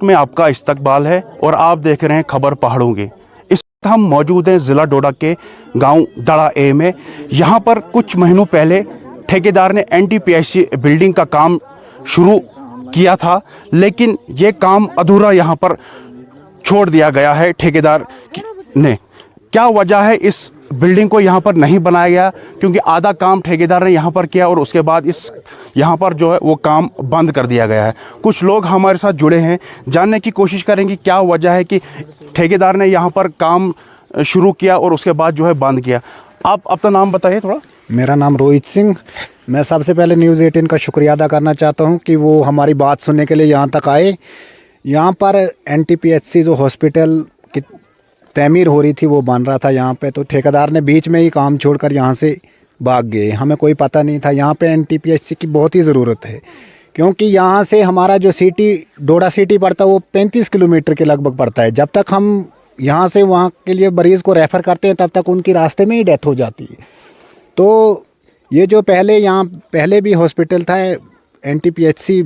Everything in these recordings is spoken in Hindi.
में आपका इस्तकबाल है और आप देख रहे हैं खबर पहाड़ों के। इस वक्त हम मौजूद हैं ज़िला डोडा के गांव दड़ा ए में। यहां पर कुछ महीनों पहले ठेकेदार ने एनटीपीएसी बिल्डिंग का काम शुरू किया था, लेकिन ये काम अधूरा यहां पर छोड़ दिया गया है ठेकेदार ने। क्या वजह है इस बिल्डिंग को यहाँ पर नहीं बनाया गया? क्योंकि आधा काम ठेकेदार ने यहाँ पर किया और उसके बाद इस यहाँ पर जो है वो काम बंद कर दिया गया है। कुछ लोग हमारे साथ जुड़े हैं, जानने की कोशिश करेंगे क्या वजह है कि ठेकेदार ने यहाँ पर काम शुरू किया और उसके बाद जो है बंद किया। आप अपना नाम बताइए थोड़ा। मेरा नाम रोहित सिंह। मैं सबसे पहले न्यूज़ 18 का शुक्रिया अदा करना चाहता हूँ कि वो हमारी बात सुनने के लिए यहाँ तक आए। यहाँ पर एनटीपीएसी जो हॉस्पिटल की तमीर हो रही थी वो बन रहा था यहाँ पे, तो ठेकेदार ने बीच में ही काम छोड़कर यहाँ से भाग गए। हमें कोई पता नहीं था। यहाँ पे एनटीपीएसी की बहुत ही ज़रूरत है, क्योंकि यहाँ से हमारा जो सिटी डोडा सिटी पड़ता है वो 35 किलोमीटर के लगभग पड़ता है। जब तक हम यहाँ से वहाँ के लिए मरीज़ को रेफ़र करते हैं तब तक उनकी रास्ते में ही डेथ हो जाती है। तो ये जो पहले भी हॉस्पिटल था, एनटीपीएसी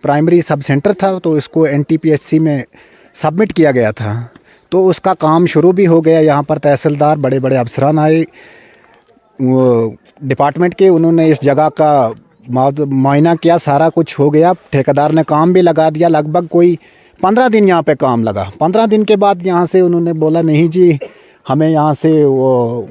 प्राइमरी सब सेंटर था, तो इसको एनटीपीएसी में सबमिट किया गया था। तो उसका काम शुरू भी हो गया। यहाँ पर तहसीलदार बड़े बड़े अफसरान आए वो डिपार्टमेंट के, उन्होंने इस जगह का मुआयना किया, सारा कुछ हो गया। ठेकेदार ने काम भी लगा दिया। लगभग कोई 15 दिन यहाँ पे काम लगा। 15 दिन के बाद यहाँ से उन्होंने बोला नहीं जी, हमें यहाँ से वो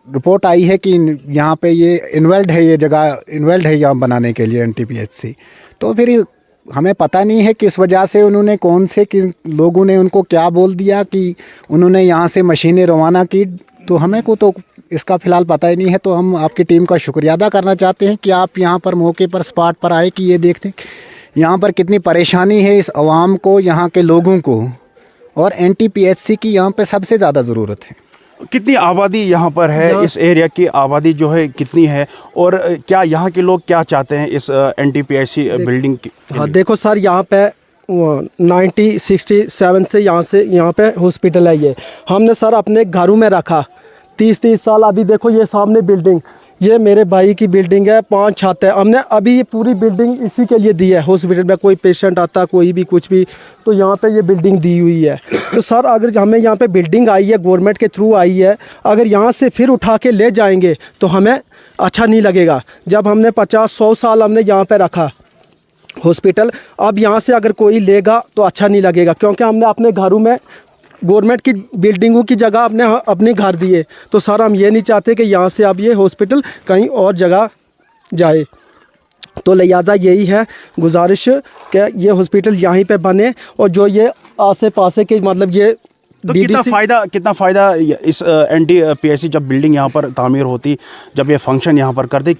रिपोर्ट आई है कि यहाँ पे ये इन्वेल्ड है, ये जगह इन्वेल्ड है यहाँ बनाने के लिए एनटीपीएसी। तो फिर हमें पता नहीं है किस वजह से उन्होंने, कौन से किन लोगों ने उनको क्या बोल दिया कि उन्होंने यहाँ से मशीनें रवाना की। तो हमें को तो इसका फ़िलहाल पता ही नहीं है। तो हम आपकी टीम का शुक्रिया अदा करना चाहते हैं कि आप यहाँ पर मौके पर स्पॉट पर आए कि ये देखते यहाँ पर कितनी परेशानी है इस आवाम को, यहाँ के लोगों को, और एनटीपीएसी की यहाँ पे सबसे ज़्यादा ज़रूरत है। कितनी आबादी यहाँ पर है? इस एरिया की आबादी जो है कितनी है, और क्या यहाँ के लोग क्या चाहते हैं इस एनटीपीएसी बिल्डिंग की? हाँ देखो सर, यहाँ पे 1967 से यहाँ पे हॉस्पिटल है। ये हमने सर अपने घरों में रखा 30 साल। अभी देखो ये सामने बिल्डिंग, ये मेरे भाई की बिल्डिंग है, 5 छत है। हमने अभी ये पूरी बिल्डिंग इसी के लिए दी है। हॉस्पिटल में कोई पेशेंट आता, कोई भी कुछ भी, तो यहाँ पे ये बिल्डिंग दी हुई है। तो सर अगर हमें यहाँ पे बिल्डिंग आई है, गवर्नमेंट के थ्रू आई है, अगर यहाँ से फिर उठा के ले जाएंगे तो हमें अच्छा नहीं लगेगा। जब हमने 50-100 साल हमने यहाँ पर रखा हॉस्पिटल, अब यहाँ से अगर कोई लेगा तो अच्छा नहीं लगेगा, क्योंकि हमने अपने घरों में गवर्नमेंट की बिल्डिंगों की जगह अपने घर दिए। तो सर हम ये नहीं चाहते कि यहाँ से अब ये हॉस्पिटल कहीं और जगह जाए। तो लिहाजा यही है गुजारिश कि ये हॉस्पिटल यहीं पे बने, और जो ये आसे पासे के मतलब ये तो कितना फ़ायदा इस एनटीपीएसी जब बिल्डिंग यहाँ पर तामीर होती, जब ये फंक्शन यहाँ पर करते,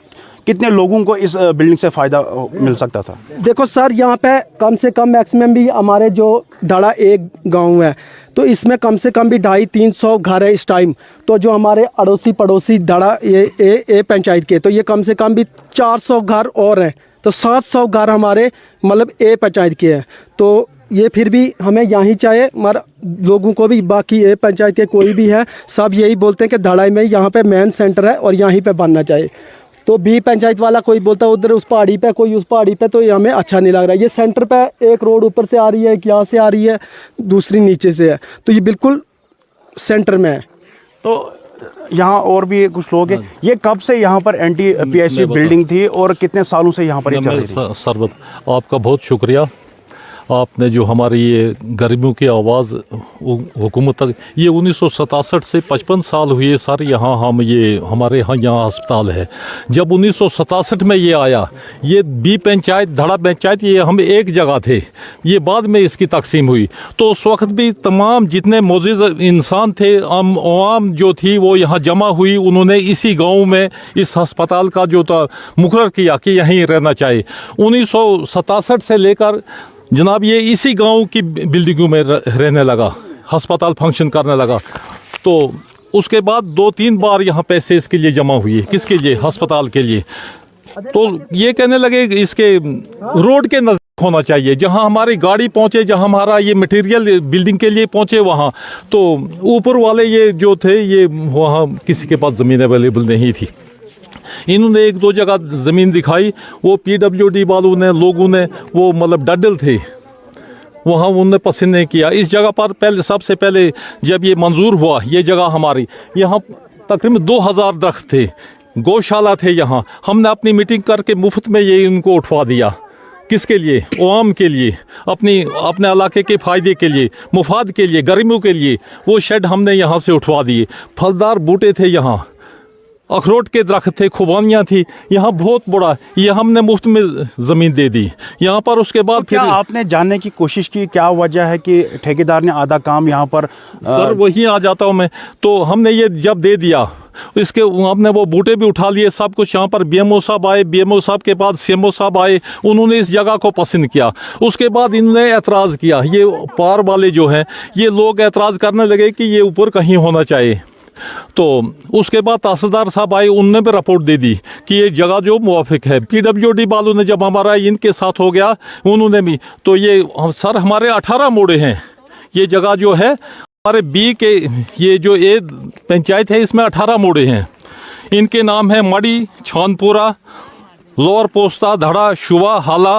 कितने लोगों को इस बिल्डिंग से फ़ायदा मिल सकता था? देखो सर, यहाँ पे कम से कम मैक्सिमम भी हमारे जो दड़ा एक गांव है, तो इसमें कम से कम भी 250-300 घर है इस टाइम। तो जो हमारे अड़ोसी पड़ोसी दड़ा ये पंचायत के, तो ये कम से कम भी 400 घर और हैं। तो 700 घर हमारे मतलब ए पंचायत के हैं। तो ये फिर भी हमें यहाँ चाहिए, मगर लोगों को भी, बाकी ए पंचायत के कोई भी है, सब यही बोलते हैं कि धड़ाई में यहाँ पे मेन सेंटर है और यहीं पे बनना चाहिए। तो बी पंचायत वाला कोई बोलता है उधर उस पहाड़ी पे, कोई उस पहाड़ी पे, तो ये हमें अच्छा नहीं लग रहा है। ये सेंटर पे एक रोड ऊपर से आ रही है, एक यहाँ से आ रही है, दूसरी नीचे से है, तो ये बिल्कुल सेंटर में है। तो यहाँ और भी कुछ लोग हैं। ये कब से यहाँ पर एनटीपीएसी बिल्डिंग थी और कितने सालों से यहाँ पर ये चल रही थी? सरबत आपका बहुत शुक्रिया। आपने जो हमारी ये गर्मियों की आवाज़ हुकूमत तक, ये 1967 से 55 साल हुए सर यहाँ हमारे यहाँ अस्पताल है। जब 1967 में ये आया, ये बी पंचायत धड़ा पंचायत, ये हम एक जगह थे, ये बाद में इसकी तकसीम हुई। तो उस वक्त भी तमाम जितने मोअज़्ज़िज़ इंसान थे, आवाम जो थी, वो यहाँ जमा हुई। उन्होंने इसी गाँव में इस अस्पताल का जो था मुकर्रर किया कि यहीं रहना चाहिए। 1967 से लेकर जनाब ये इसी गांव की बिल्डिंगों में रहने लगा, अस्पताल फंक्शन करने लगा। तो उसके बाद 2-3 बार यहाँ पैसे इसके लिए जमा हुए। किसके लिए? अस्पताल के लिए। तो ये कहने लगे इसके रोड के नज़दीक होना चाहिए, जहाँ हमारी गाड़ी पहुँचे, जहाँ हमारा ये मटेरियल बिल्डिंग के लिए पहुँचे वहाँ। तो ऊपर वाले ये जो थे, ये वहाँ किसी के पास ज़मीन अवेलेबल नहीं थी। इन्होंने 1-2 जगह ज़मीन दिखाई, वो पीडब्ल्यूडी वालों ने, लोगों ने, वो मतलब डडल थे, वहाँ उनने पसंद नहीं किया। इस जगह पर पहले सबसे पहले जब ये मंजूर हुआ, ये जगह हमारी, यहाँ तकरीबन 2000 दरख्त थे, गौशाला थे यहाँ। हमने अपनी मीटिंग करके मुफ्त में ये इनको उठवा दिया। किसके लिए? आवाम के लिए, अपने इलाके के फ़ायदे के लिए, मुफाद के लिए, गर्मियों के लिए। वो शेड हमने यहाँ से उठवा दिए। फलदार बूटे थे यहाँ, अखरोट के दरख्त थे, खुबानियाँ थी यहाँ बहुत बड़ा, ये हमने मुफ्त में ज़मीन दे दी यहाँ पर। उसके बाद क्या आपने जानने की कोशिश की क्या वजह है कि ठेकेदार ने आधा काम यहाँ पर सर वहीं आ जाता हूँ मैं। तो हमने ये जब दे दिया, इसके हमने वो बूटे भी उठा लिए, सब कुछ। यहाँ पर बीएमओ साहब आए, बीएमओ साहब के बाद सीएमओ साहब आए, उन्होंने इस जगह को पसंद किया। उसके बाद इन्होंने एतराज़ किया, ये पार वाले जो हैं ये लोग एतराज़ करने लगे कि ये ऊपर कहीं होना चाहिए। तो उसके बाद तहसीलदार साहब आए, उनने भी रिपोर्ट दे दी कि ये जगह जो मुवाफिक है। पीडब्ल्यूडी वालों ने जब हमारा इनके साथ हो गया, उन्होंने भी तो ये सर हमारे 18 मोड़े हैं। ये जगह जो है हमारे बी के, ये जो ए पंचायत है इसमें 18 मोड़े हैं। इनके नाम है मड़ी, छानपुरा, लोअर पोस्ता, धड़ा, शुवा, हाला,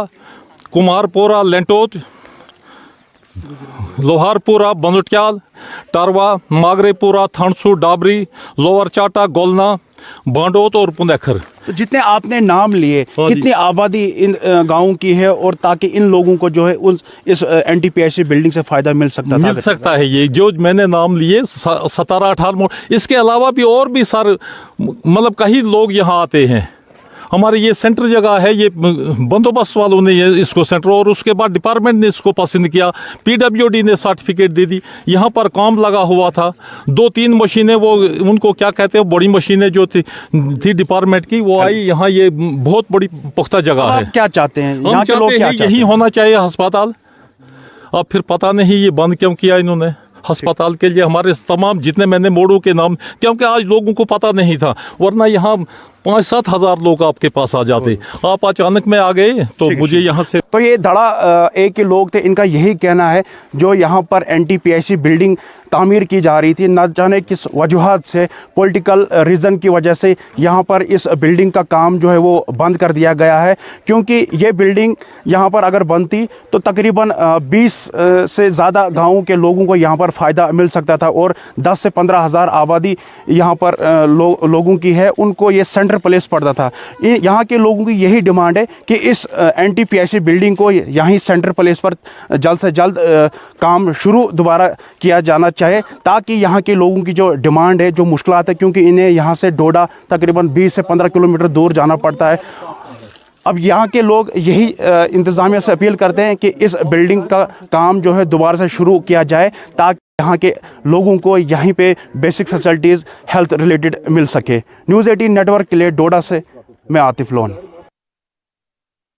कुमारपुरा, लेंटोत, लोहारपुरा, बंदुटियाल, टारवा, मागरेपुरा, थणसू, डाबरी, लोअर चाटा, गोलना, बांडोत और पुंदेखर। तो जितने आपने नाम लिए, कितनी आबादी इन गाँव की है, और ताकि इन लोगों को जो है इस एनटीपीएससी बिल्डिंग से फ़ायदा मिल सकता है। ये जो मैंने नाम लिए 17-18 मोड़, इसके अलावा भी और भी सारे मतलब कई लोग यहाँ आते हैं। हमारे ये सेंटर जगह है, ये बंदोबस्त वालों ने ये इसको सेंटर, और उसके बाद डिपार्टमेंट ने इसको पसंद किया, पीडब्ल्यूडी ने सर्टिफिकेट दे दी। यहाँ पर काम लगा हुआ था, 2-3 मशीनें, वो उनको क्या कहते हैं, बड़ी मशीनें जो थी डिपार्टमेंट की, वो आई यहाँ। ये बहुत बड़ी पुख्ता जगह है। क्या चाहते हैं हम चाहते हैं यही होना चाहिए अस्पताल। अब फिर पता नहीं ये बंद क्यों किया इन्होंने। अस्पताल के लिए हमारे तमाम जितने मैंने मोड़ों के नाम, क्योंकि आज लोगों को पता नहीं था, वरना यहाँ 5-7 हज़ार लोग आपके पास आ जाते। आप अचानक में आ गए तो मुझे यहाँ से। तो ये धड़ा ए के लोग थे, इनका यही कहना है जो यहाँ पर एनटीपीएससी बिल्डिंग तामीर की जा रही थी, न जाने किस वजूहत से, पॉलिटिकल रीज़न की वजह से यहाँ पर इस बिल्डिंग का काम जो है वो बंद कर दिया गया है। क्योंकि ये बिल्डिंग यहाँ पर अगर बनती तो तकरीबन 20 से ज़्यादा गाँवों के लोगों को यहाँ पर फ़ायदा मिल सकता था, और 10 से 15 हज़ार आबादी यहाँ पर लोगों की है, उनको ये सेंटर प्लेस पड़ता था। यहाँ के लोगों की यही डिमांड है कि इस एनटीपीएससी बिल्डिंग को यहीं सेंटर प्लेस पर जल्द से जल्द काम शुरू दोबारा किया जाना चाहे, ताकि यहाँ के लोगों की जो डिमांड है, जो मुश्किलात है, क्योंकि इन्हें यहाँ से डोडा तकरीबन 20 से 15 किलोमीटर दूर जाना पड़ता है। अब यहाँ के लोग यही इंतज़ामिया से अपील करते हैं कि इस बिल्डिंग का काम जो है दोबारा से शुरू किया जाए, ताकि यहाँ के लोगों को यहीं पे बेसिक फैसिलिटीज़ हेल्थ रिलेटेड मिल सके। न्यूज़ 18 नेटवर्क के लिए डोडा से मैं आतिफ लोन।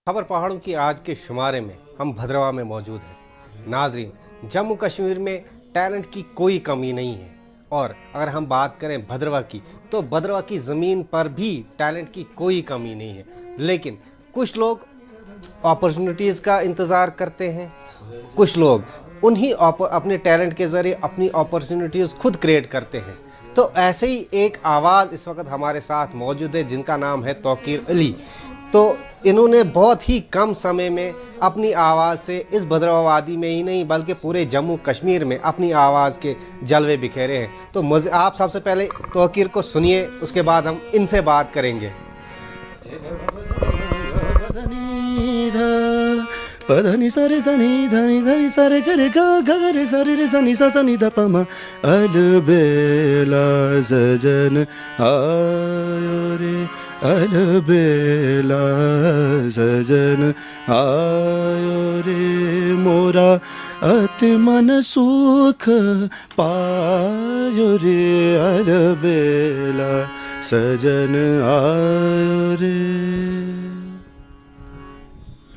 खबर पहाड़ों की आज के शुमारे में हम भद्रवाह में मौजूद हैं। नाजरीन, जम्मू कश्मीर में टैलेंट की कोई कमी नहीं है, और अगर हम बात करें भद्रवाह की, तो भद्रवाह की ज़मीन पर भी टैलेंट की कोई कमी नहीं है। लेकिन कुछ लोग अपॉर्चुनिटीज़ का इंतज़ार करते हैं, कुछ लोग उन्हीं अपने टैलेंट के ज़रिए अपनी अपॉर्चुनिटीज़ खुद क्रिएट करते हैं। तो ऐसे ही एक आवाज़ इस वक्त हमारे साथ मौजूद है, जिनका नाम है तौकीर अली। तो इन्होंने बहुत ही कम समय में अपनी आवाज़ से इस भद्रवाह वादी में ही नहीं बल्कि पूरे जम्मू कश्मीर में अपनी आवाज़ के जलवे बिखेरे हैं। तो आप सबसे पहले तौकीर को सुनिए, उसके बाद हम इनसे बात करेंगे। पधनी सरे सनी धनी धनी सरे करे गा गा रे सरे रे सनी सा सनी ध प म अलबेला सजन आयो रे अलबेला सजन आयो रे मोरा अति मन सुख पायो रे अलबेला सजन आयो रे।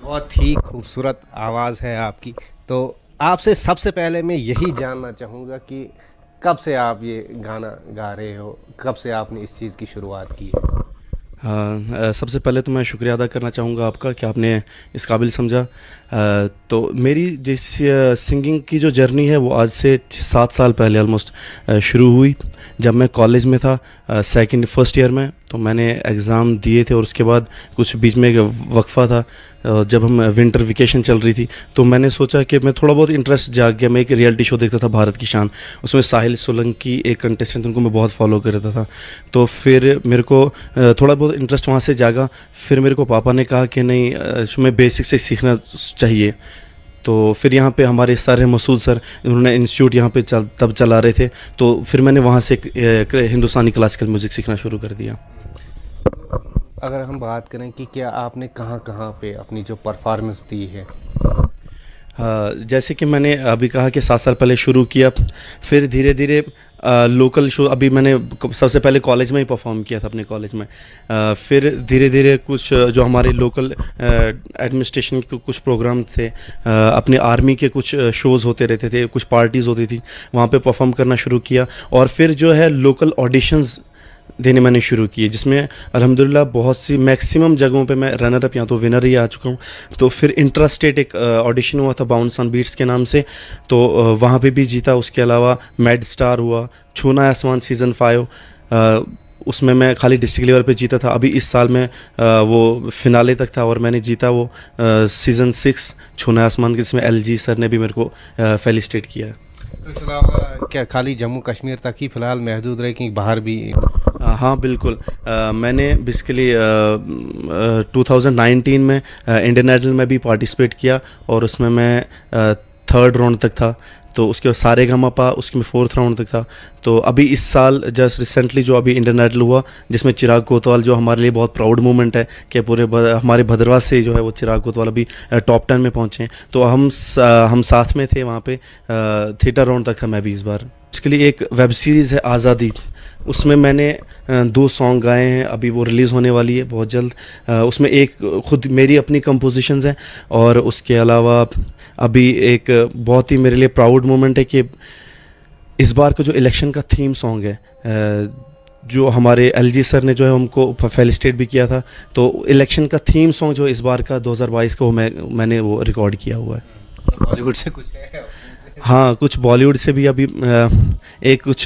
बहुत ही खूबसूरत आवाज़ है आपकी। तो आपसे सबसे पहले मैं यही जानना चाहूँगा कि कब से आप ये गाना गा रहे हो, कब से आपने इस चीज़ की शुरुआत की है? हाँ, सबसे पहले तो मैं शुक्रिया अदा करना चाहूँगा आपका कि आपने इस काबिल समझा। तो मेरी जिस सिंगिंग की जो जर्नी है वो आज से 7 साल पहले ऑलमोस्ट शुरू हुई। जब मैं कॉलेज में था, फर्स्ट ईयर में, तो मैंने एग्ज़ाम दिए थे और उसके बाद कुछ बीच में एक वक्फ़ा था, जब हम विंटर वेकेशन चल रही थी, तो मैंने सोचा कि मैं थोड़ा बहुत इंटरेस्ट जाग गया। मैं एक रियलिटी शो देखता था, भारत की शान, उसमें साहिल सोलंकी एक कंटेस्टेंट, उनको मैं बहुत फॉलो करता था। तो फिर मेरे को थोड़ा बहुत इंटरेस्ट वहाँ से जागा। फिर मेरे को पापा ने कहा कि नहीं, तुम्हें बेसिक से सीखना चाहिए। तो फिर यहाँ पे हमारे सर हैं मसूद सर, उन्होंने इंस्टीट्यूट यहाँ पे तब चला रहे थे, तो फिर मैंने वहाँ से हिंदुस्तानी क्लासिकल म्यूज़िक सीखना शुरू कर दिया। अगर हम बात करें कि क्या आपने कहाँ कहाँ पे अपनी जो परफॉर्मेंस दी है? जैसे कि मैंने अभी कहा कि 7 साल पहले शुरू किया, फिर धीरे धीरे लोकल शो, अभी मैंने सबसे पहले कॉलेज में ही परफॉर्म किया था, अपने कॉलेज में। फिर धीरे धीरे कुछ जो हमारे लोकल एडमिनिस्ट्रेशन के कुछ प्रोग्राम थे, अपने आर्मी के कुछ शोज़ होते रहते थे, कुछ पार्टीज़ होती थी, वहाँ पे परफॉर्म करना शुरू किया। और फिर जो है लोकल ऑडिशंस देने मैंने शुरू किए, जिसमें अल्हम्दुलिल्लाह बहुत सी मैक्सिमम जगहों पे मैं रनर अप या तो विनर ही आ चुका हूँ। तो फिर इंट्रा स्टेट एक ऑडिशन हुआ था बाउंस ऑन बीट्स के नाम से, तो वहाँ पे भी जीता। उसके अलावा मैड स्टार हुआ, छूना आसमान सीज़न 5, उसमें मैं खाली डिस्ट्रिक्ट लेवल पे जीता था। अभी इस साल में वो फिनाले तक था और मैंने जीता वो सीज़न 6 छूना आसमान के, जिसमें LG सर ने भी मेरे को फेलिसिटेट किया। तो इस अलावा क्या खाली जम्मू कश्मीर तक ही फ़िलहाल महदूद रहे कि बाहर भी? हाँ बिल्कुल, मैंने बेसिकली 2019 में इंडियन आइडल में भी पार्टिसिपेट किया और उसमें मैं 3rd राउंड तक था। तो उसके बाद सारेगामापा, उसके में 4th राउंड तक था। तो अभी इस साल जस्ट रिसेंटली जो अभी इंडियन आइडल हुआ, जिसमें चिराग कोतवाल, जो हमारे लिए बहुत प्राउड मोमेंट है कि पूरे हमारे भद्रवाह से जो है वो चिराग कोतवाल अभी टॉप 10 में पहुँचे हैं। तो हम साथ में थे वहाँ पे, थिएटर राउंड तक था मैं भी इस बार। इसके लिए एक वेब सीरीज़ है आज़ादी, उसमें मैंने 2 सॉन्ग गाए हैं, अभी वो रिलीज़ होने वाली है बहुत जल्द। उसमें एक खुद मेरी अपनी कंपोजिशंस हैं और उसके अलावा अभी एक बहुत ही मेरे लिए प्राउड मोमेंट है कि इस बार का जो इलेक्शन का थीम सॉन्ग है, जो हमारे LG सर ने जो है हमको फेलिसिटेट भी किया था, तो इलेक्शन का थीम सॉन्ग जो इस बार का 2022 का वो मैंने वो रिकॉर्ड किया हुआ है। बॉलीवुड से कुछ है? हाँ, कुछ बॉलीवुड से भी अभी एक कुछ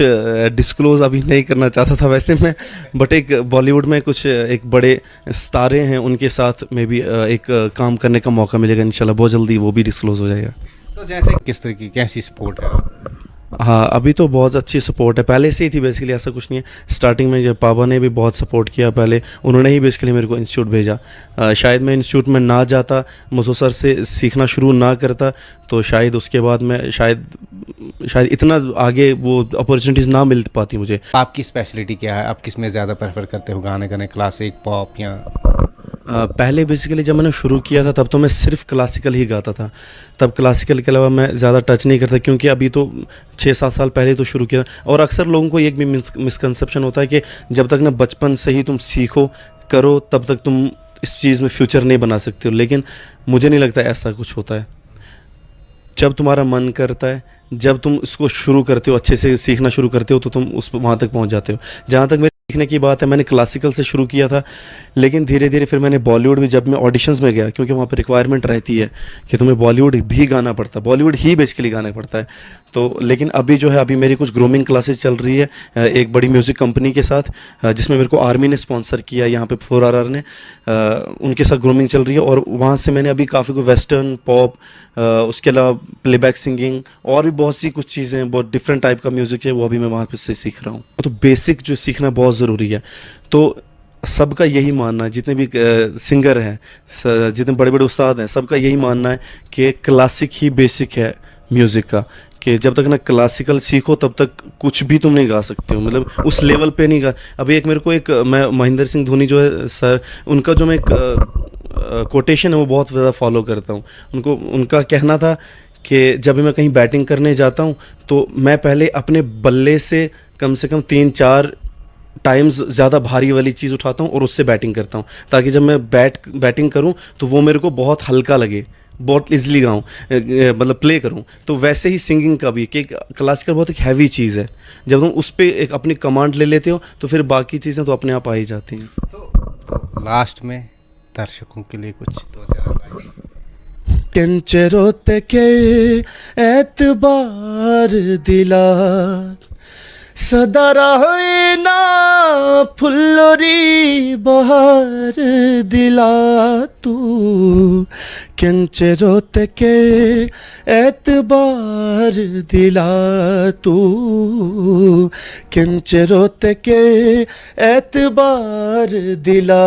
डिस्क्लोज़ अभी नहीं करना चाहता था वैसे मैं, बट एक बॉलीवुड में कुछ एक बड़े सितारे हैं, उनके साथ में भी एक काम करने का मौका मिलेगा इंशाल्लाह, बहुत जल्दी वो भी डिस्क्लोज़ हो जाएगा। तो जैसे किस तरह की कैसी सपोर्ट है? हाँ, अभी तो बहुत अच्छी सपोर्ट है, पहले से ही थी बेसिकली, ऐसा कुछ नहीं है। स्टार्टिंग में जब पापा ने भी बहुत सपोर्ट किया, पहले उन्होंने ही बेसिकली मेरे को इंस्टीट्यूट भेजा। शायद मैं इंस्टीट्यूट में ना जाता, मसूद सर से सीखना शुरू ना करता, तो शायद उसके बाद मैं शायद इतना आगे वो अपॉर्चुनिटीज़ ना मिल पाती मुझे। आपकी स्पेशलिटी क्या है? आप किस में ज़्यादा प्रेफर करते हो गाने गाने, क्लासिक, पॉप या? पहले बेसिकली जब मैंने शुरू किया था तब तो मैं सिर्फ क्लासिकल ही गाता था, तब क्लासिकल के अलावा मैं ज़्यादा टच नहीं करता, क्योंकि अभी तो 6-7 साल पहले तो शुरू किया। और अक्सर लोगों को एक भी मिसकंसेप्शन होता है कि जब तक ना बचपन से ही तुम सीखो करो तब तक तुम इस चीज़ में फ्यूचर नहीं बना सकते हो, लेकिन मुझे नहीं लगता ऐसा कुछ होता है। जब तुम्हारा मन करता है, जब तुम इसको शुरू करते हो, अच्छे से सीखना शुरू करते हो, तो तुम उस वहाँ तक पहुँच जाते हो। जहाँ तक मेरे सीखने की बात है, मैंने क्लासिकल से शुरू किया था, लेकिन धीरे धीरे फिर मैंने बॉलीवुड भी, जब मैं ऑडिशंस में गया, क्योंकि वहाँ पर रिक्वायरमेंट रहती है कि तुम्हें बॉलीवुड भी गाना पड़ता है, बॉलीवुड ही बेसिकली गाना पड़ता है। तो लेकिन अभी जो है, अभी मेरी कुछ ग्रूमिंग क्लासेस चल रही है एक बड़ी म्यूज़िक कंपनी के साथ, जिसमें मेरे को आर्मी ने स्पॉन्सर किया, यहाँ पे 4RR ने, उनके साथ ग्रूमिंग चल रही है। और वहाँ से मैंने अभी काफ़ी कुछ वेस्टर्न, पॉप, उसके अलावा प्लेबैक सिंगिंग और भी बहुत सी कुछ चीज़ें, बहुत डिफरेंट टाइप का म्यूज़िक है, वो अभी मैं वहाँ पे से सीख रहा हूँ। तो बेसिक जो सीखना बहुत ज़रूरी है। तो सबका यही मानना है, जितने भी सिंगर हैं, जितने बड़े बड़े उस्ताद हैं, सबका यही मानना है कि क्लासिक ही बेसिक है म्यूज़िक का, कि जब तक ना क्लासिकल सीखो तब तक कुछ भी तुम नहीं गा सकते हो, मतलब उस लेवल पे नहीं गा। अभी एक मेरे को मैं महेंद्र सिंह धोनी जो है सर, उनका जो मैं कोटेशन है वो बहुत ज़्यादा फॉलो करता हूँ। उनका कहना था कि जब मैं कहीं बैटिंग करने जाता हूँ तो मैं पहले अपने बल्ले से कम 3-4 टाइम्स ज़्यादा भारी वाली चीज़ उठाता हूँ और उससे बैटिंग करता हूँ, ताकि जब मैं बैटिंग करूँ तो वो मेरे को बहुत हल्का लगे, बहुत इजीली गाऊँ, मतलब प्ले करूँ। तो वैसे ही सिंगिंग का भी, कि क्लासिकल बहुत एक हैवी चीज़ है, जब तुम उस पर एक अपनी कमांड ले लेते हो तो फिर बाकी चीज़ें तो अपने आप आ ही जाती हैं। तो लास्ट में दर्शकों के लिए कुछ 2-4 लाइन। टेंचरोते के एतबार दिला सदा रहे ना फुल्लोरी बहार दिला तू कंच रोत के एतबार दिला तू कंच रोत के एतबार दिला।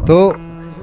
तो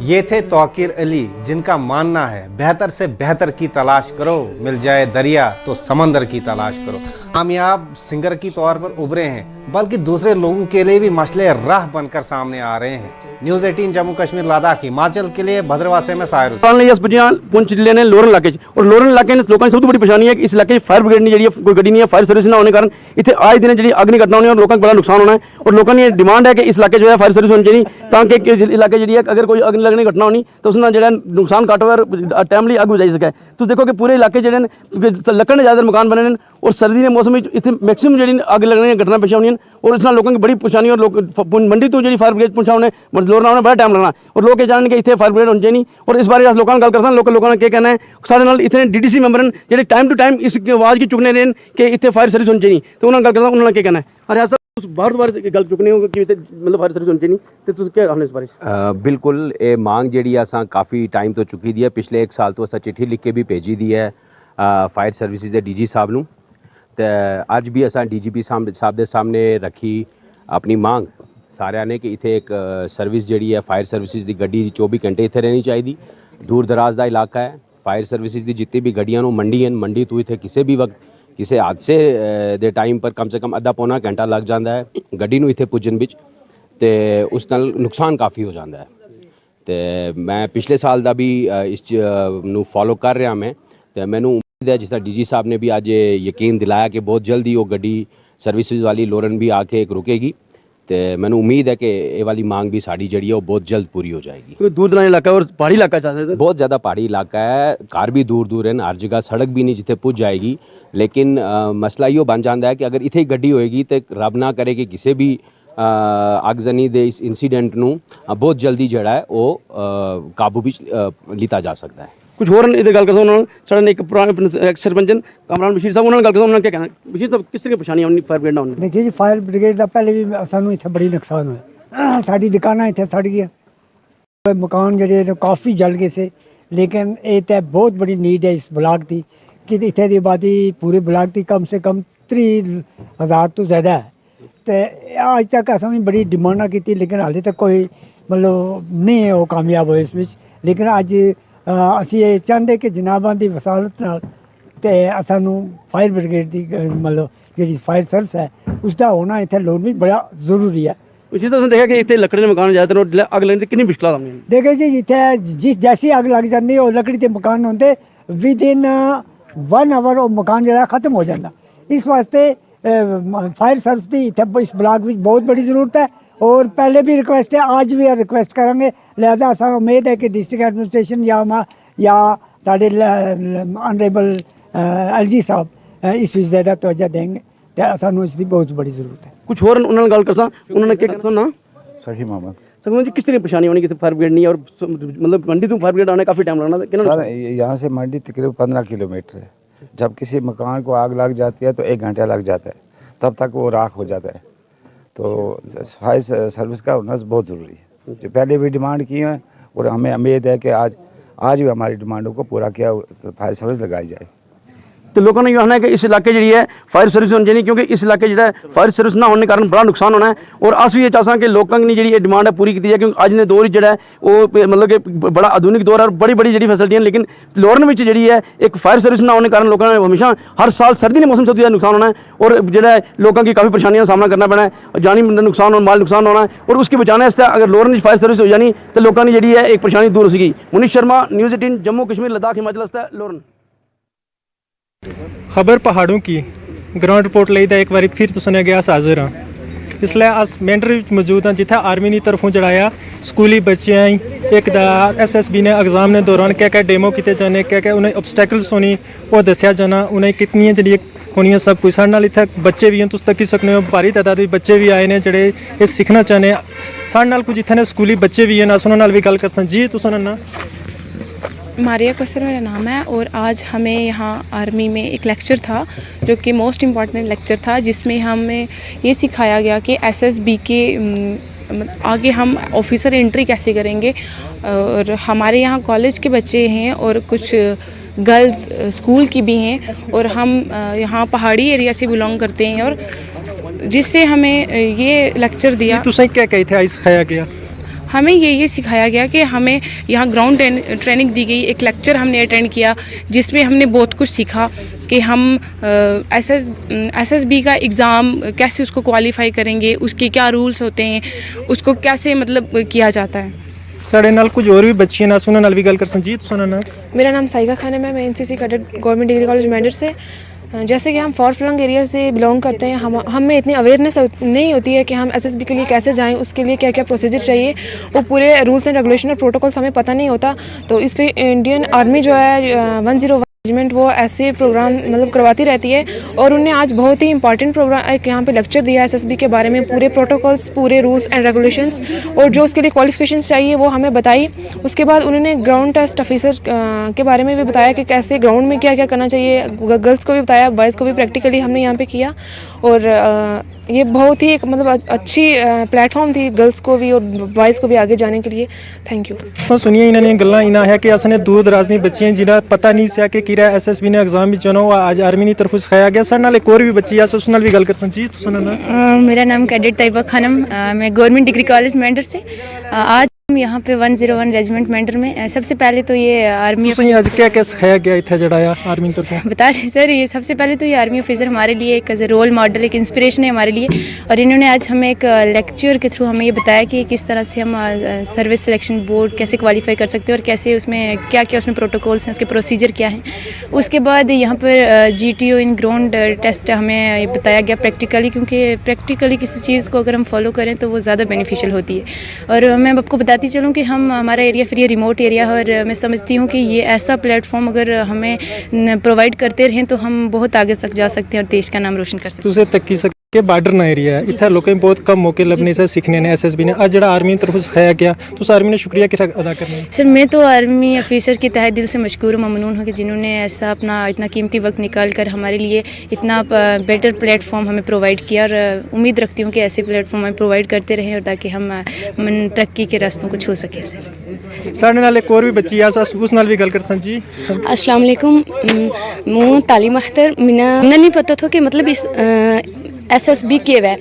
ये थे तौकीर अली, जिनका मानना है बेहतर से बेहतर की तलाश करो, मिल जाए दरिया तो समंदर की तलाश करो। कामयाब सिंगर की तौर पर उभरे हैं, बल्कि दूसरे लोगों के लिए भी मसले राह बनकर सामने आ रहे हैं। न्यूज़ 18 जम्मू कश्मीर लद्दाख हिमाचल के लिए भद्रवाह से मैं साहिर हुसैन। पुंछ जिले ने लोरन इलाके और लोरन इलाके ने लोगों की सब तो बड़ी परेशानी है कि इस इलाके फायर ब्रिगेड नहीं जी कोई गड्डी नहीं है, फायर सर्विस ना होने कारण इतने आए दिन जी अग्नि घटना होनी है और लोगों को बड़ा नुकसान होना है। और लोगों की डिमांड है कि इस इलाके जो है फायर सर्विस होनी चाहिए ताकि इलाके जी अगर कोई अग्नि लगने घटना होनी तो उसने जो नुकसान घट हो टाइमली अग बुझाई सके। तो देखो कि पूरे इलाके जो लकड़ ने ज़्यादा मकान बने और सर्दी के मौसम में इतने मैक्सिमम जी अग लगने घटना पेश होनी और इतना लोगों की बड़ी परेशानी और लोग मंडी तो जी फायर ब्रिगेड पहुंचाने लोरना होने बड़ा टाइम लगना और लोग जानने कि इतने फायर ब्रिगेड होनी चाहिए। और इस बारे लोगों गल करता लोगों ने क्या कहना है सारे नाल इतने DDC मैंबर जो टाइम टू टाइम इस आवाज़ की चुकने रहे कि इतने फायर सर्विस होनी चाहिए। तो उन्होंने गल करता उन्होंने क्या कहना है अरे सर बार बार गल चुकनी हो कि मतलब फायर सर्विस होनी चाहिए तो तुम क्या कहना इस बारे? बिल्कुल ये मांग जी असा काफ़ी टाइम तो चुकी दी है, पिछले 1 साल तो असा चिट्ठी लिख के भी भेजी दी है फायर सर्विसिज के DG साहब नूं ते अज भी असा DGP साहब के सामने रखी अपनी मांग सारिਆਂ ने कि इत्थे एक सर्विस जी है फायर सर्विसिज की गड्डी 24 घंटे इत्थे रहनी चाहिए। दूर दराज का इलाका है, फायर सर्विसिज की जितनी भी गड्डियां मंडी हैं, मंडी तो इत्थे किसी भी वक्त किसी हादसे दे टाइम पर कम से कम आधा पौना घंटा लग जाता है गड्डी नूं इत्थे पुजन विच ते उस नाल नुकसान काफ़ी हो जाता है। तो मैं पिछले साल का भी इस नूं फॉलो कर रहा मैं तो मैनूं उम्मीद है जिस तरह DG साहब ने भी आज यकीन दिलाया कि बहुत जल्दी वो गड्डी सर्विसिज वाली लोरन भी आके एक रुकेगी। तो मैंने उम्मीद है कि ये वाली मांग भी साड़ी जड़ी है वो बहुत जल्द पूरी हो जाएगी। क्योंकि दूर दराज इलाका और पहाड़ी इलाका चाहते थे, बहुत ज़्यादा पहाड़ी इलाका है, घर भी दूर दूर है, हर जगह सड़क भी नहीं जिथे पुज जाएगी। लेकिन मसला यो बन जाता है कि अगर इतने गड्डी होएगी तो रब ना करे कि किसी भी अगजनी दे इस इंसीडेंट नूं बहुत जल्दी जड़ा है वो काबू भी लिता जा सकता है। कुछ होर इधर गल करता उन्होंने साढ़े एक पुराने सरपंच कामरान बशीर साहब उन्होंने गल करता उन्होंने क्या कहना बशीर साहब किस तरह की परेशानी आनी फायर ब्रिगेड होने? देखिए जी फायर ब्रिगेड का पहले भी सानू इतने बड़ी नुकसान होया, साड़ी दुकाना इतने सड़ गई, मकान जो काफ़ी जल गए से। लेकिन ये तो बहुत बड़ी नीड है इस ब्लाक की कि इतने की आबादी पूरे ब्लाक की कम से कम 30,000 तो ज़्यादा है। तो अज तक असें भी बड़ी डिमांडा की लेकिन हाले तक कोई मतलब नहीं है वो कामयाब हो इसमें। लेकिन अज ਅਸੀਂ ਇਹ ਚਾਹੁੰਦੇ कि जनाबां की वसालत नाल ते सानू फायर ब्रिगेड की मतलब जी फायर सर्विस है उसका होना इतने लोन भी बड़ा जरूरी है। उसी तरह देखा कि इतने लकड़ी के मकान ज़्यादातर अग लगने की कितनी मुश्किल आती है। देखिए जी इतने जिस जैसी अग लग जाती है लकड़ी के मकान होंगे विद इन 1 आवर वो मकान जो खत्म हो जाता। इस वास्ते फायर सर्विस की इतने इस ब्लाक में बहुत बड़ी जरूरत है और पहले भी रिक्वेस्ट है आज भी रिक्वेस्ट करेंगे। लिहाजा असा उम्मीद है कि डिस्ट्रिक्ट एडमिनिस्ट्रेशन या साढ़े ऑनरेबल LG साहब इस विषय ज़्यादा तवज्जो देंगे तो सानू इसकी बहुत बड़ी जरूरत है। कुछ होर उन्होंने गल करसा उन्होंने क्या कहता ना सखी मोहम्मद सर जी किस तरह की परेशानी होनी कि फायर ब्रिगेड नहीं और मतलब मंडी तो फायर ब्रिगेड आने काफ़ी टाइम लगना सर यहाँ से मंडी तकरीबन 15 किलोमीटर है। जब किसी मकान को आग लग जाती है तो 1 घंटा लग जाता है, तब तक वो राख हो जाता है। तो फायर सर्विस का होना बहुत ज़रूरी है जो पहले भी डिमांड की है और हमें उम्मीद है कि आज भी हमारी डिमांडों को पूरा किया फायर सर्विस लगाई जाए। तो लोगों ने कहना है कि इस इलाके जी है फायर सर्विस होनी चाहिए क्योंकि इस इलाके जो फायर सर्विस ना होने कारण बड़ा नुकसान होना है। और अस भी ये चाहते हैं कि लोगों की जी डिमांड है पूरी की जाए क्योंकि अज ने दौर जो है वो मतलब कि बड़ा आधुनिक दौर है और बड़ी बड़ी जी फैसिलिटियां। लेकिन लोरन में जी है एक फायर सर्विस ना होने कारण लोगों ने हमेशा हर साल सर्दी के मौसम सबसे ज़्यादा नुकसान होना है और जो है लोगों की काफ़ी परेशानियों का सामना करना पैना है, जानी नुकसान और माल नुकसान होना है। और उसके बचाने अगर लोरन फायर सर्विस हो जानी तो लोगों की जी है एक परेशानी दूर हो सकी। मुनीश शर्मा, न्यूज़ 18 जम्मू कश्मीर लद्दाख हिमाचल लोरन। खबर पहाड़ों की ग्राउंड रिपोर्ट ਲਈ ਦਾ ਇੱਕ ਵਾਰੀ ਫਿਰ ਤੁਸਾਂ ਅੱਗੇ ਹਾਜ਼ਰ ਹਾਂ। इसलिए अस मैंटर मौजूद हैं जिथे आर्मी की तरफों जड़ाया स्कूली बच्चियां एक SSB ने एग्जाम ने दौरान क्या क्या डेमो किए जाने क्या क्या उन्हें ऑब्सटैकल्स होनी वो दसिया जाना उन्हें कितनी जी होनी सब कुछ साढ़े नाल इत्थे बच्चे भी हैं तुस तक सकते हो भारी तादाद में बच्चे भी आए हैं जोड़े ये सीखना चाहते साढ़े नाल कुछ इत्थे ने स्कूली बच्चे भी हैं अस उन्होंने भी गल कर जी तुस ना मारिया कौसर मेरा नाम है और आज हमें यहाँ आर्मी में एक लेक्चर था जो कि मोस्ट इम्पॉर्टेंट लेक्चर था, जिसमें हमें ये सिखाया गया कि एसएसबी के आगे हम ऑफिसर एंट्री कैसे करेंगे। और हमारे यहाँ कॉलेज के बच्चे हैं और कुछ गर्ल्स स्कूल की भी हैं और हम यहाँ पहाड़ी एरिया से बिलोंग करते हैं, और जिससे हमें ये लेक्चर दिया। तुसें क्या कही थे सिखाया गया? हमें ये सिखाया गया कि हमें यहाँ ग्राउंड ट्रेनिंग दी गई, एक लेक्चर हमने अटेंड किया जिसमें हमने बहुत कुछ सीखा कि हम एसएसबी का एग्ज़ाम कैसे उसको क्वालिफाई करेंगे, उसके क्या रूल्स होते हैं, उसको कैसे मतलब किया जाता है। साढ़े नाल कुछ और भी बच्चियां ना सुनने नाल भी गल कर संजीत सुना ना। मेरा नाम साइका खानम है, मैं NCC cadet government degree college Mendhar से। जैसे कि हम फॉर फ्लंग एरिया से बिलोंग करते हैं, हमें इतनी अवेयरनेस नहीं होती है कि हम एसएसबी के लिए कैसे जाएं, उसके लिए क्या क्या प्रोसीजर चाहिए, वो पूरे रूल्स एंड रेगुलेशन और प्रोटोकॉल्स हमें पता नहीं होता। तो इसलिए इंडियन आर्मी जो है 101 रेजिमेंट वो ऐसे प्रोग्राम मतलब करवाती रहती है, और उन्हें आज बहुत ही इंपॉर्टेंट प्रोग्राम एक यहाँ पे लेक्चर दिया है एसएसबी के बारे में, पूरे प्रोटोकॉल्स, पूरे रूल्स एंड रेगुलेशंस और जो उसके लिए क्वालिफिकेशंस चाहिए वो हमें बताई। उसके बाद उन्होंने ग्राउंड टेस्ट ऑफिसर के बारे में भी बताया कि कैसे ग्राउंड में क्या क्या करना चाहिए। गर्ल्स को भी बताया, बॉयज़ को भी प्रैक्टिकली हमने यहाँ पे किया, और ये बहुत ही एक मतलब अच्छी प्लेटफॉर्म थी गर्ल्स को भी और बॉयज़ को भी आगे जाने के लिए। Thank you. तो सुनिए इन्होंने गल्लां इना है कि असने दूर दराज दी बच्चियां जिन्हें पता नहीं सा कि किरा एसएसबी ने एग्जाम भी चुनो आज आर्मी की तरफ सिखाया गया। सर नाल एक और भी बच्ची है, उस नाल भी गल कर संजीत सुना ना। मेरा नाम कैडेट तैयबा खानम, मैं गवर्नमेंट डिग्री कॉलेज मेंढर से। आज हम यहाँ पे 101 रेजिमेंट मेंढर में सबसे पहले तो ये आर्मी आज क्या क्या सिखाया गया इतना जड़ाया आर्मी की तरफ बता रहे सर। ये सबसे पहले तो ये आर्मी ऑफिसर हमारे लिए एक रोल मॉडल, एक इंस्पिरेशन है हमारे लिए, और इन्होंने आज हमें एक लेक्चर के थ्रू हमें ये बताया कि किस तरह से हम सर्विस सिलेक्शन बोर्ड कैसे क्वालिफाई कर सकते हैं और कैसे उसमें क्या क्या उसमें प्रोटोकॉल्स हैं, उसके प्रोसीजर क्या हैं। उसके बाद यहाँ पर GTO इन ग्राउंड टेस्ट हमें बताया गया प्रैक्टिकली, क्योंकि प्रैक्टिकली किसी चीज़ को अगर हम फॉलो करें तो वो ज़्यादा बेनिफिशियल होती है। और मैं आपको बताती चलूँ कि हमारा एरिया फिर ये रिमोट एरिया है, और मैं समझती हूँ कि ये ऐसा प्लेटफॉर्म अगर हमें प्रोवाइड करते रहें तो हम बहुत आगे तक जा सकते हैं और देश का नाम रोशन कर सकते हैं। तुझे तक की के बार्डर ना एरिया है, इतना लोगों बहुत कम मौके लगने से सीखने ने एसएसबी ने आज जड़ा आर्मी की तरफ सिखाया गया, तो उस आर्मी ने शुक्रिया कितना अदा करना है? सर मैं तो आर्मी ऑफिसर के तहे दिल से मशकूर और ममनून हूँ कि जिन्होंने ऐसा अपना इतना कीमती वक्त निकाल कर हमारे लिए इतना बेटर प्लेटफॉर्म हमें प्रोवाइड किया, और उम्मीद रखती हूँ कि ऐसे प्लेटफॉर्म हमें प्रोवाइड करते रहें और ताकि हम तरक्की के रास्तों को छू सकें। सर साढ़े नाल एक और भी बच्ची है, उस नाल भी गल कर संजी। अस्सलाम वालेकुम, मैं तालीम अख्तर। मिना नहीं पता था कि मतलब इस एसएसबी के वे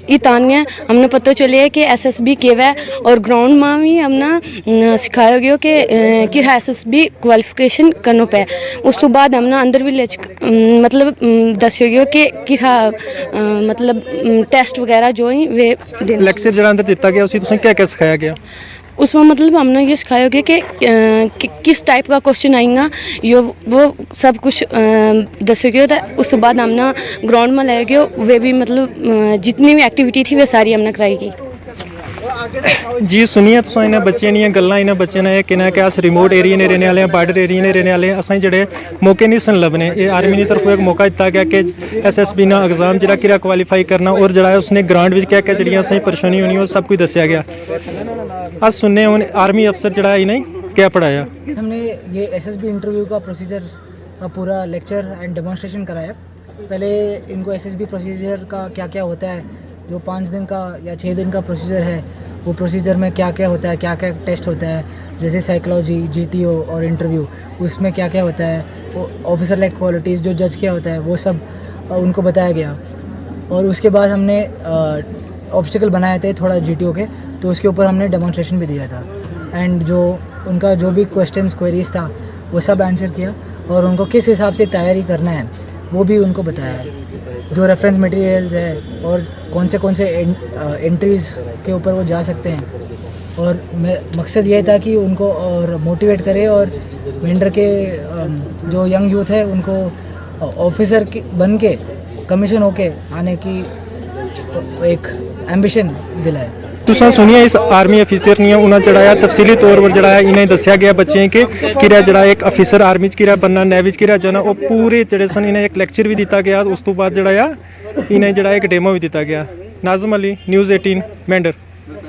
इतानिया हमने पता चले कि एसएसबी के वे, और ग्राउंड में भी हमने सिखाया गया कि एसएसबी क्वालिफिकेशन करना पे। उस तो बाद हमने अंदर भी मतलब दस्या गया कि मतलब टेस्ट वगैरह जो ही वे लेक्चर जरा अंदर दिता गया, उसी तुसें क्या क्या सिखाया गया? उसमें मतलब हमने ये सिखाया गया कि किस टाइप का क्वेश्चन आएगा, वो सब कुछ दस गया था। उस बाद हमने ग्राउंड में लाया गया, वे भी मतलब जितनी भी एक्टिविटी थी वे सारी हमने कराई गई। जी सुनिए तुम इन्हें बच्चे नहीं गल्लां इन्हें बच्चे ने कि अस रिमोट एरिया ने रहने वाले हैं, बार्डर एरिया ने रहने वाले हैं, असें जड़े मौके नहीं सन लभने। ये आर्मी की तरफों एक मौका दिता गया कि एसएसबी ना एग्जाम जरा किरा क्वालीफाई करना, और जरा उसने ग्राउंड में क्या क्या जड़ियाँ असें परेशानी होनी वो सब कुछ दसिया गया। अस सुनने उन्हें आर्मी अफसर जड़ा इन्हें क्या पढ़ाया। हमने ये एसएसबी इंटरव्यू का प्रोसीजर का पूरा लेक्चर एंड डेमोन्स्ट्रेशन कराया। पहले इनको एसएसबी प्रोसीजर का क्या क्या होता है, जो 5 दिन का या 6 दिन का प्रोसीजर है, वो प्रोसीजर में क्या क्या होता है, क्या क्या टेस्ट होता है, जैसे साइकोलॉजी, GTO और इंटरव्यू, उसमें क्या क्या होता है, वो ऑफिसर लाइक क्वालिटीज़ जो जज किया होता है वो सब उनको बताया गया। और उसके बाद हमने ऑब्स्टिकल बनाए थे थोड़ा GTO के, तो उसके ऊपर हमने डेमोन्स्ट्रेशन भी दिया था। एंड जो उनका जो भी क्वेश्चंस क्वेरीज था वो सब आंसर किया, और उनको किस हिसाब से तैयारी करना है वो भी उनको बताया है, जो रेफरेंस मटेरियल्स है और कौन से एंट्रीज़ के ऊपर वो जा सकते हैं। और मकसद ये था कि उनको और मोटिवेट करे, और मेंढर के जो यंग यूथ है उनको ऑफिसर बन के कमीशन होके आने की एक एम्बिशन दिलाए। तुसा सुनिए इस आर्मी अफिसर ने उन्हें चढ़ाया तफसीली तौर पर जड़ाया इन्हें दसिया गया बच्चे के किरा जड़ा एक अफिसर आर्मी किरा बनना, नेवी किरा जाना, वो पूरे जड़े सन इन्हें एक लेक्चर भी दिता गया। उस तो बाद जड़ाया इन्हें जड़ा एक डेमो भी दिता गया। नाज़म अली, न्यूज़ 18 मेंढर।